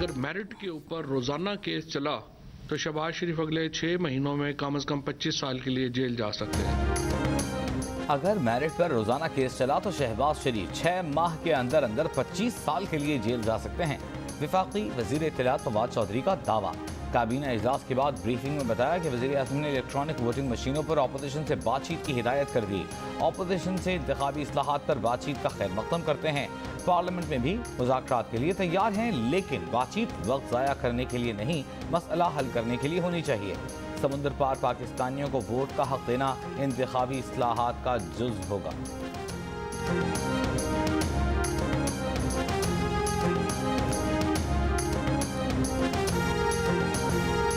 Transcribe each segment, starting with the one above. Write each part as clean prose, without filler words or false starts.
अगर मेरिट के ऊपर रोजाना केस चला तो शहबाज शरीफ अगले 6 महीनों में कम से कम 25 साल के लिए जेल जा सकते हैं। अगर मेरिट पर रोजाना केस चला तो शहबाज शरीफ 6 माह के अंदर अंदर 25 साल के लिए जेल जा सकते हैं। वफाकी वजीर इत्तलात फवाद चौधरी का दावा। काबीना इजलास के बाद ब्रीफिंग में बताया कि वज़ीर आज़म ने इलेक्ट्रॉनिक वोटिंग मशीनों पर अपोजिशन से बातचीत की हिदायत कर दी। अपोजिशन से इंतखाबी इस्लाहात पर बातचीत का खैर मकदम करते हैं। पार्लियामेंट में भी मुज़ाकरात के लिए तैयार हैं, लेकिन बातचीत वक्त ज़ाया करने के लिए नहीं, मसला हल करने के लिए होनी चाहिए। समुंदर पार पाकिस्तानियों को वोट का हक देना इंतखाबी इस्लाहात का जुज़ होगा।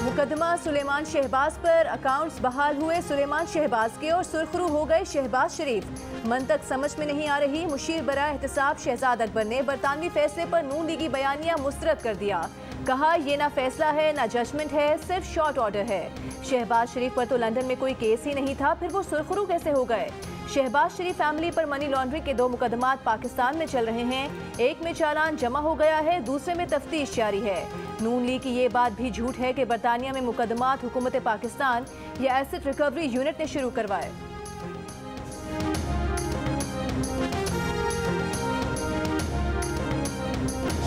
मुकदमा सुलेमान शहबाज पर अकाउंट्स बहाल हुए सुलेमान शहबाज के और सुरखरू हो गए शहबाज शरीफ। मंतक समझ में नहीं आ रही। मुशीर बराए एहतसाब शहजाद अकबर ने बरतानवी फैसले पर नून लीगी बयानिया मुस्तरद कर दिया। कहा यह ना फैसला है ना जजमेंट है, सिर्फ शॉर्ट ऑर्डर है। शहबाज शरीफ पर तो लंदन में कोई केस ही नहीं था, फिर वो सुरखरू कैसे हो गए। शहबाज शरीफ फैमिली पर मनी लॉन्ड्रिंग के 2 मुकदमात पाकिस्तान में चल रहे हैं। एक में चालान जमा हो गया है, दूसरे में तफ्तीश जारी है। नून लीग की ये बात भी झूठ है कि बरतानिया में मुकदमात हुकूमत पाकिस्तान या एसेट रिकवरी यूनिट ने शुरू करवाए।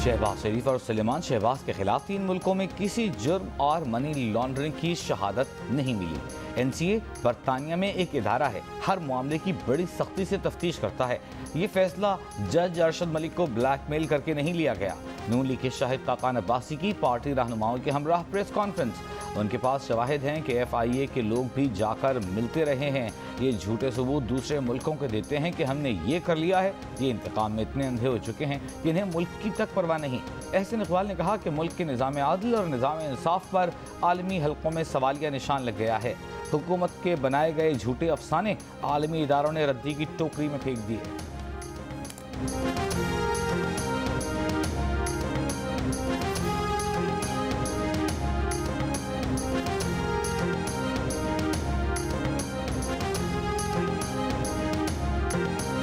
शहबाज शरीफ और सुलेमान शहबाज के खिलाफ 3 मुल्कों में किसी जुर्म और मनी लॉन्ड्रिंग की शहादत नहीं मिली। NCA बरतानिया में एक इदारा है, हर मामले की बड़ी सख्ती से तफ्तीश करता है। ये फैसला जज अरशद मलिक को ब्लैकमेल करके नहीं लिया गया। नून लीग के शाहिद काकान अब्बासी की पार्टी रहनुमाओं के हमरा प्रेस कॉन्फ्रेंस। उनके पास शवाहिद हैं कि FIA के लोग भी जाकर मिलते रहे हैं। ये झूठे सबूत दूसरे मुल्कों को देते हैं कि हमने ये कर लिया है। ये इंतकाम में इतने अंधे हो चुके हैं कि इन्हें मुल्क की तक परवाह नहीं। एहसन इकबाल ने कहा कि मुल्क के निज़ाम आदल और निज़ाम इंसाफ पर आलमी हलकों में सवालिया निशान लग गया है। हुकूमत के बनाए गए झूठे अफसाने आलमी इदारों ने रद्दी की टोकरी में फेंक दिए।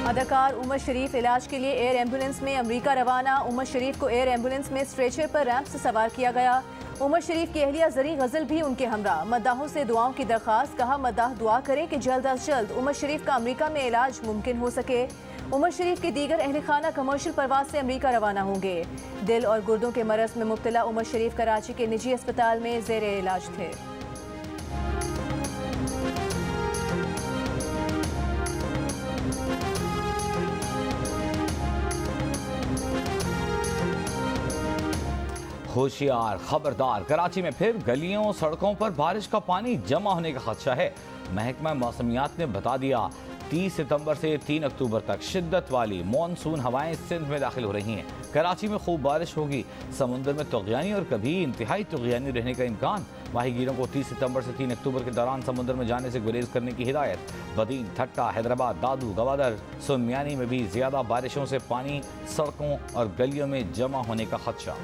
अदाकार उमर शरीफ इलाज के लिए एयर एम्बुलेंस में अमेरिका रवाना। उमर शरीफ को एयर एम्बुलेंस में स्ट्रेचर पर रैंप से सवार किया गया। उमर शरीफ की अहलिया जरी गजल भी उनके हमरा। मद्दाहों से दुआओं की दरख्वास्त। कहा मद्दाह दुआ करें कि जल्द अज जल्द उमर शरीफ का अमेरिका में इलाज मुमकिन हो सके। उमर शरीफ के दीगर अहल खाना कमर्शियल परवाज से अमेरिका रवाना होंगे। दिल और गुर्दों के मरज में मुब्तला उमर शरीफ कराची के निजी अस्पताल में जेर इलाज थे। होशियार, खबरदार, कराची में फिर गलियों सड़कों पर बारिश का पानी जमा होने का खदशा है। महकमा मौसमियात ने बता दिया 30 सितंबर से 3 अक्टूबर तक शिद्दत वाली मानसून हवाएं सिंध में दाखिल हो रही हैं। कराची में खूब बारिश होगी। समुद्र में तुग़यानी और कभी इंतहाई तुग़यानी रहने का इम्कान। माहीगीरों को 30 सितंबर से 3 अक्टूबर के दौरान समुद्र में जाने से गुरेज करने की हिदायत। बदीन, ठट्टा, हैदराबाद, दादू, गवादर, सुनमियानी में भी ज़्यादा बारिशों से पानी सड़कों और गलियों में जमा होने का खदशा।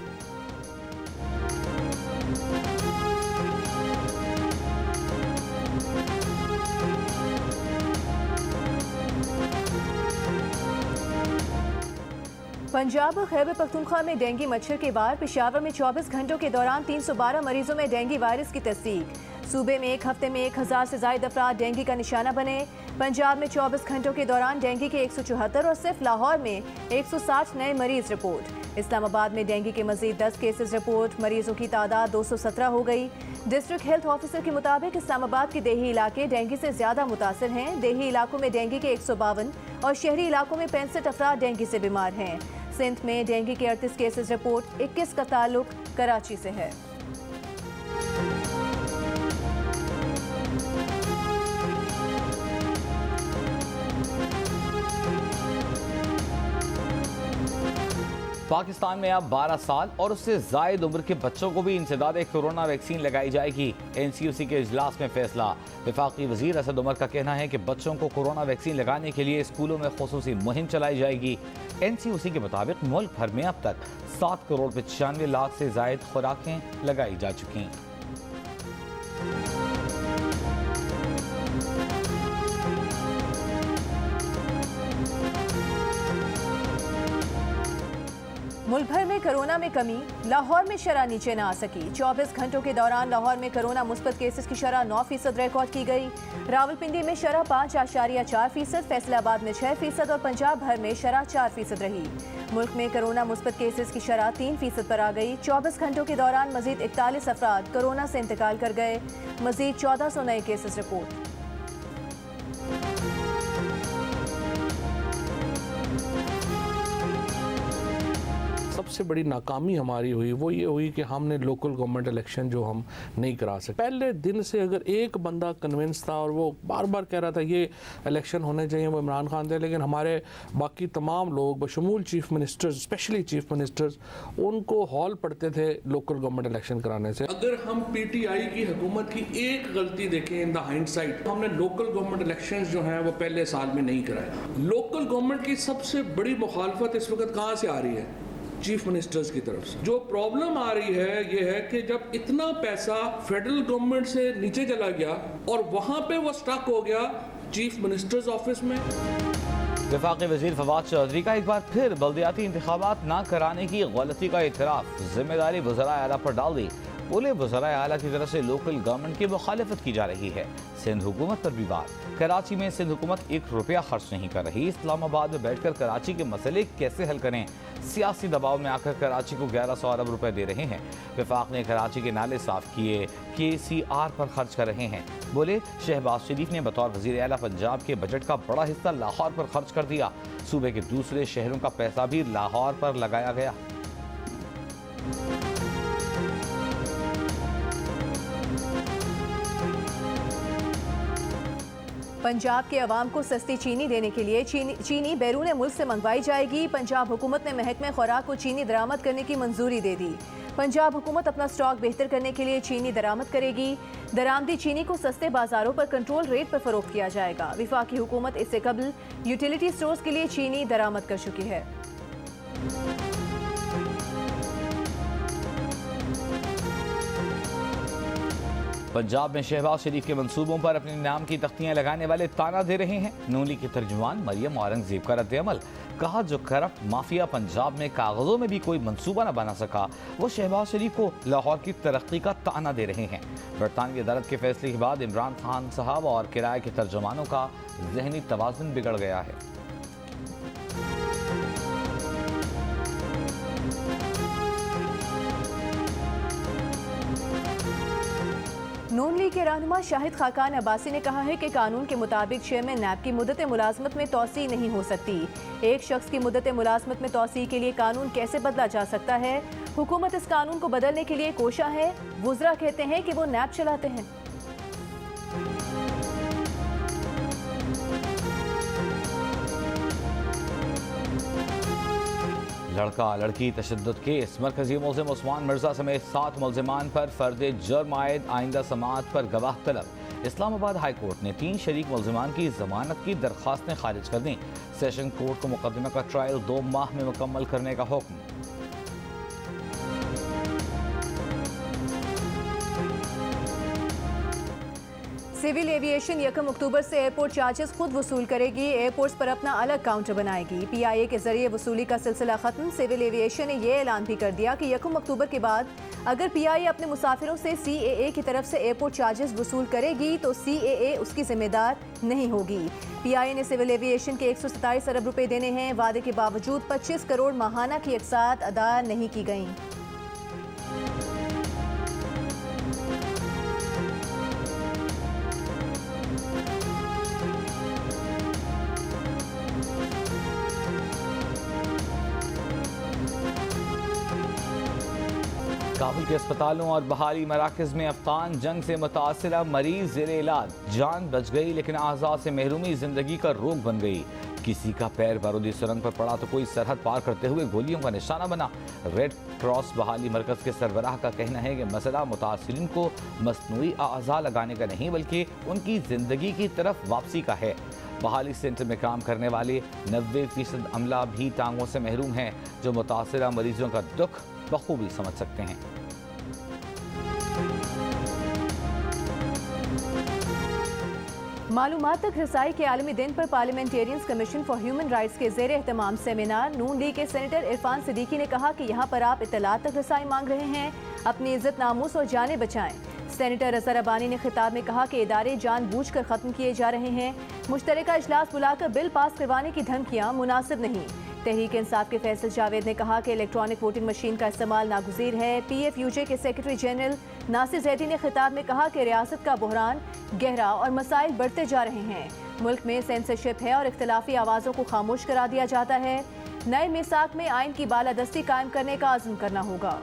पंजाब और खैबर पख्तूनख्वा में डेंगू मच्छर के वार। पेशावर में 24 घंटों के दौरान 312 मरीजों में डेंगू वायरस की तस्दीक। सूबे में एक हफ्ते में 1000 से ज़ायद अफराद डेंगू का निशाना बने। पंजाब में 24 घंटों के दौरान डेंगू के 174 और सिर्फ लाहौर में 160 नए मरीज रिपोर्ट। इस्लामाबाद में डेंगू के मजीद 10 केसेस रिपोर्ट। मरीजों की तादाद 217 हो गई। डिस्ट्रिक्ट हेल्थ ऑफिसर के मुताबिक इस्लामाबाद के देही इलाके डेंगू से ज़्यादा मुतासर हैं। देही इलाकों में डेंगू के 152 और शहरी इलाकों में 65 अफराद डेंगू से बीमार हैं। सिंध में डेंगू के 38 केसेस रिपोर्ट। 21 का ताल्लुक कराची से है। पाकिस्तान में अब 12 साल और उससे जायद उम्र के बच्चों को भी इंसदाद कोरोना वैक्सीन लगाई जाएगी। NCUC के इजलास में फैसला। वफाकी वजीर असद उमर का कहना है कि बच्चों को कोरोना वैक्सीन लगाने के लिए स्कूलों में खुसूसी मुहिम चलाई जाएगी। NCUC के मुताबिक मुल्क भर में अब तक 7 करोड़ 95 लाख से जायद खुराकें लगाई जा चुकी हैं। मुल्क भर में कोरोना में कमी, लाहौर में शरह नीचे न आ सकी। 24 घंटों के दौरान लाहौर में कोरोना मुस्बत केसेस की शरह 9% रिकॉर्ड की गई। रावलपिंडी में शरह 5.4%, फैसलाबाद में 6% और पंजाब भर में शरह 4% रही। मुल्क में कोरोना मुस्बत केसेस की शरह 3% पर आ गई। 24 घंटों के दौरान मजीद 41 अफराद कोरोना से इंतकाल कर गए। मजीद 1400 नए केसेस रिपोर्ट। सबसे बड़ी नाकामी हमारी हुई वो ये हुई कि हमने लोकल गवर्नमेंट इलेक्शन जो हम नहीं करा सके। पहले दिन से अगर एक बंदा कन्विंस था और वो बार बार कह रहा था ये इलेक्शन होने चाहिए, वो इमरान खान थे, लेकिन हमारे बाकी तमाम लोग बशमूल chief ministers, specially chief ministers, उनको हॉल पड़ते थे लोकल गवर्नमेंट इलेक्शन कराने से। अगर हम PTI की हुकूमत की एक गलती देखें इन द हाइंडसाइट, हमने लोकल गवर्नमेंट इलेक्शन जो हैं वो पहले साल में नहीं कराए। लोकल गवर्नमेंट की सबसे बड़ी मुखालफत इस वक्त कहाँ से आ रही है? चीफ मिनिस्टर्स की तरफ से। जो प्रॉब्लम आ रही है ये है कि जब इतना पैसा फेडरल गवर्नमेंट से नीचे चला गया और वहां पे वो स्टक हो गया चीफ मिनिस्टर्स ऑफिस में। वफाकी वजीर फवाद चौधरी का एक बार फिर बल्दियाती इंतखाबात न कराने की गलती का इतराफ, जिम्मेदारी वज़राए आला पर डाल दी। बोले वज़राए आला की तरफ से लोकल गवर्नमेंट की मुखालिफत की जा रही है। सिंध हुकूमत पर भी बात। कराची में सिंध हुकूमत 1 रुपया खर्च नहीं कर रही। इस्लामाबाद में बैठकर कराची के मसले कैसे हल करें? सियासी दबाव में आकर कराची को 1100 अरब रुपए दे रहे हैं। वफाक ने कराची के नाले साफ किए, KCR पर खर्च कर रहे हैं। बोले शहबाज शरीफ ने बतौर वज़ीर आला पंजाब के बजट का बड़ा हिस्सा लाहौर पर खर्च कर दिया। सूबे के दूसरे शहरों का पैसा भी लाहौर पर लगाया गया। पंजाब के अवाम को सस्ती चीनी देने के लिए चीनी बैरून मुल्क से मंगवाई जाएगी। पंजाब हुकूमत ने महकमे खुराक को चीनी दरामद करने की मंजूरी दे दी। पंजाब हुकूमत अपना स्टॉक बेहतर करने के लिए चीनी दरामद करेगी। दरामदी चीनी को सस्ते बाजारों पर कंट्रोल रेट पर फरोख्त किया जाएगा। वफाकी हुकूमत इससे कबल यूटिलिटी स्टोर्स के लिए चीनी दरामद कर चुकी है। पंजाब में शहबाज शरीफ के मंसूबों पर अपने नाम की तख्तियां लगाने वाले ताना दे रहे हैं। नून लीग की तर्जुमान मरियम औरंगजेब का रद्द-ए-अमल। कहा जो करप्ट माफिया पंजाब में कागजों में भी कोई मंसूबा न बना सका, वो शहबाज शरीफ को लाहौर की तरक्की का ताना दे रहे हैं। बरतानवी अदालत के फैसले के बाद इमरान खान साहब और किराए के तर्जुमानों का जहनी तवाज़ुन बिगड़ गया है। नून लीग के रहनुमा शाहिद खाकान अब्बासी ने कहा है कि कानून के मुताबिक चेयरमैन नैब की मुद्दत मुलाजमत में तोसी नहीं हो सकती। एक शख्स की मुद्दत मुलाजमत में तोसी के लिए कानून कैसे बदला जा सकता है? हुकूमत इस कानून को बदलने के लिए कोशा है। वुज़रा कहते हैं कि वो नैब चलाते हैं। लड़का लड़की तशद्दुद केस, मरकजी मुल्ज़िम उस्मान मिर्जा समेत 7 मुल्ज़िमान पर फर्द जुर्म आयद आइंदा समाअत पर गवाह तलब। इस्लामाबाद हाई कोर्ट ने 3 शरीक मुल्ज़िमान की जमानत की दरख्वास्तें खारिज कर दी। सेशन कोर्ट को मुकदमे का ट्रायल 2 माह में मुकम्मल करने का हुक्म। सिविल एविएशन 1 अक्टूबर से एयरपोर्ट चार्जेस खुद वसूल करेगी। एयरपोर्ट्स पर अपना अलग काउंटर बनाएगी। PIA के जरिए वसूली का सिलसिला खत्म। सिविल एविएशन ने यह ऐलान भी कर दिया कि 1 अक्टूबर के बाद अगर PIA अपने मुसाफिरों से CAA की तरफ से एयरपोर्ट चार्जेस वसूल करेगी तो CAA उसकी जिम्मेदार नहीं होगी। PIA ने सिविल एविएशन के 127 अरब रुपए देने हैं। वादे के बावजूद 25 करोड़ माहाना की अक़सात अदा नहीं की गई। काबुल के अस्पतालों और बहाली मराकज में अफगान जंग से मुतासिरा मरीज ज़ेरे इलाज। जान बच गई लेकिन आज़ाद से महरूमी जिंदगी का रोग बन गई। किसी का पैर बारूदी सुरंग पर पड़ा तो कोई सरहद पार करते हुए गोलियों का निशाना बना। रेड क्रॉस बहाली मरकज के सरबराह का कहना है कि मसला मुतासिरीन को मसनूई आज़ा लगाने का नहीं बल्कि उनकी जिंदगी की तरफ वापसी का है। बहाली सेंटर में काम करने वाले 90% अमला भी टांगों से महरूम हैं, जो मुतासिरा मरीजों का दुख बखूबी समझ सकते हैं। मालूमात तक रसाई के आलमी दिन पर parliamentarians commission for human rights के ज़ेर एहतमाम सेमिनार नून लीग के सेनेटर इरफान सिद्दीकी ने कहा कि यहाँ पर आप इत्तलात तक रसाई मांग रहे हैं, अपनी इज्जत नामूस और जानें बचाएं। सेनेटर अजहर अबानी ने खिताब में कहा कि इदारे जानबूझकर ख़त्म किए जा रहे हैं, मुश्तरका इजलास बुलाकर बिल पास करवाने की धमकियाँ मुनासिब नहीं। तहरीक इंसाफ के फैसल जावेद ने कहा कि इलेक्ट्रॉनिक वोटिंग मशीन का इस्तेमाल नागुज़ीर है। PFUJ के सेक्रेटरी जनरल नासिर जैदी ने खिताब में कहा कि रियासत का बहरान गहरा और मसाइल बढ़ते जा रहे हैं। मुल्क में सेंसरशिप है और इख्तलाफी आवाज़ों को खामोश करा दिया जाता है। नए मिसाक में आइन की बालादस्ती कायम करने का आज़म करना होगा।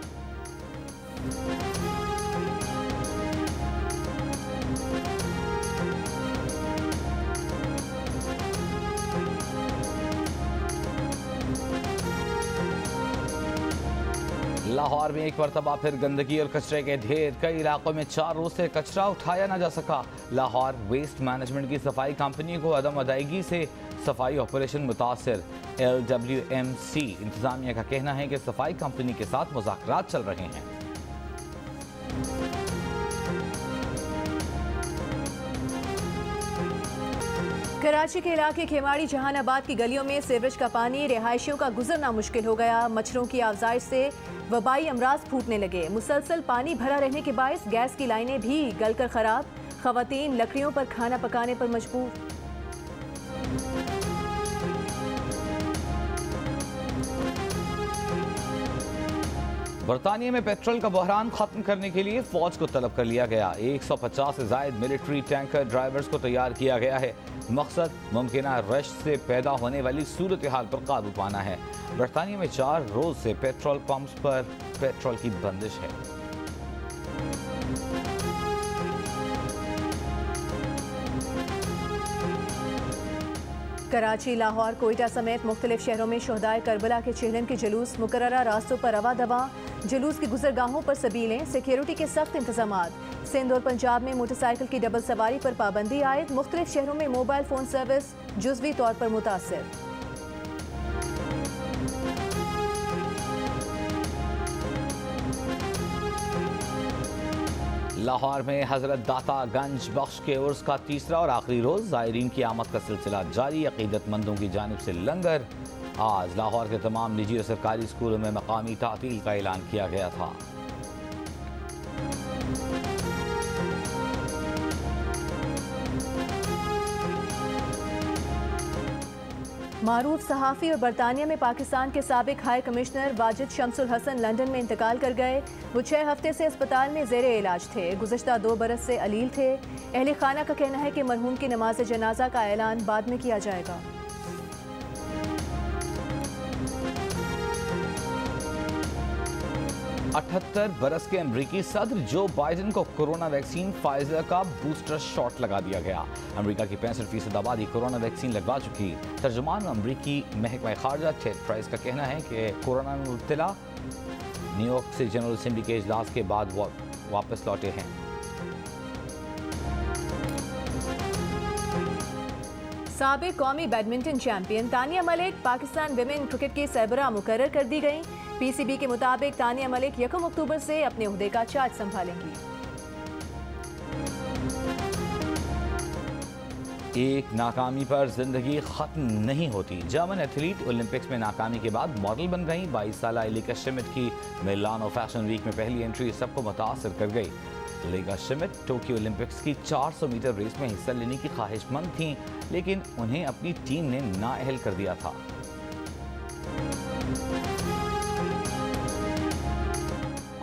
लाहौर में एक मरतबा फिर गंदगी और कचरे के ढेर, कई इलाकों में 4 रोज से कचरा उठाया ना जा सका। लाहौर वेस्ट मैनेजमेंट की सफाई कंपनी को अदम अदायगी से सफाई ऑपरेशन मुतासर। LWMC इंतजामिया का कहना है कि सफाई कंपनी के साथ मुज़ाकरात चल रहे हैं। कराची के इलाके खेमाड़ी जहानाबाद की गलियों में सीवरेज का पानी रिहायशियों का गुजरना मुश्किल हो गया। मच्छरों की आफजाइश से वबाई अमराज फूटने लगे। मुसलसल पानी भरा रहने के बायस गैस की लाइनें भी गलकर खराब। खवातीन लकड़ियों पर खाना पकाने पर मजबूर। बरतानिया में पेट्रोल का बहरान खत्म करने के लिए फौज को तलब कर लिया गया। 150 से जायद मिलिट्री टैंकर ड्राइवर्स को तैयार किया गया है। मकसद मुमकिना रश से पैदा होने वाली सूरत हाल पर काबू पाना है। बरतानिया में 4 रोज से पेट्रोल पंप्स पर पेट्रोल की बंदिश है। कराची, लाहौर, कोयटा समेत मुख्तलिफ शहरों में शहदाए करबला के चेहलन के जुलूस। मुकर्ररा रास्तों पर रवा दवा। जुलूस की गुजरगाहों पर सबीलें। सिक्योरिटी के सख्त इंतजामात। सिंध और पंजाब में मोटरसाइकिल की डबल सवारी पर पाबंदी आयद। मुख्तलिफ शहरों में मोबाइल फोन सर्विस जुज़वी तौर पर मुतासिर। लाहौर में हजरत दाता गंज बख्श के उर्स का तीसरा और आखिरी रोज ज़ायरीन की आमद का सिलसिला जारी। अकीदतमंदों की जानिब से लंगर। आज लाहौर के तमाम निजी और सरकारी स्कूलों में मकामी तातील का ऐलान किया गया था। मारूफ सहाफ़ी और बरतानिया में पाकिस्तान के साबिक high commissioner Wajid Shamsul Hasan London में इंतकाल कर गए। वो 6 हफ्ते से अस्पताल में ज़ेरे इलाज थे। गुज़श्ता 2 बरस से अलील थे। अहले खाना का कहना है कि मरहूम की नमाज जनाजा का ऐलान बाद में किया जाएगा। अठहत्तर बरस के अमरीकी सदर जो बाइडन को कोरोना वैक्सीन फाइजर का बूस्टर शॉट लगा दिया गया। अमरीका की 65% आबादी कोरोना वैक्सीन लगवा चुकी। तर्जुमान अमरीकी महकमा खारजा टेड प्राइस का कहना है कि कोरोना में मुब्तला न्यूयॉर्क से जनरल असेंबली के इजलास के बाद वापस लौटे हैं। साबिक कौमी badminton champion Tania Malik Pakistan women cricket की सरबराह मुकर्रर कर दी गई। PCB के मुताबिक तानिया मलिक 1 अक्टूबर से अपने ओहदे का चार्ज संभालेंगी। एक नाकामी पर जिंदगी खत्म नहीं होती। जर्मन एथलीट ओलंपिक्स में नाकामी के बाद मॉडल बन गई। 22 साल एलिका शिमिट की मिलानो फैशन वीक में पहली एंट्री सबको मुतासर कर गई। एलिका शिमिट टोक्यो ओलंपिक्स की 400 मीटर रेस में हिस्सा लेने की ख्वाहिशमंद थीं, लेकिन उन्हें अपनी टीम ने नाअहल कर दिया था।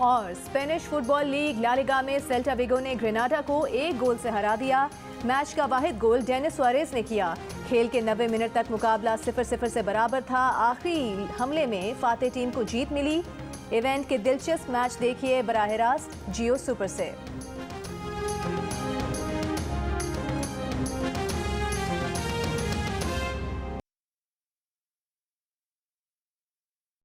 और Spanish football league La Liga में सेल्टा विगो ने ग्रेनाडा को 1 गोल से हरा दिया। मैच का वाहिद गोल डेनिस सुआरेज ने किया। खेल के 90 मिनट तक मुकाबला 0-0 से बराबर था। आखिरी हमले में फातेह टीम को जीत मिली। इवेंट के दिलचस्प मैच देखिए बराह रास्त जियो सुपर से।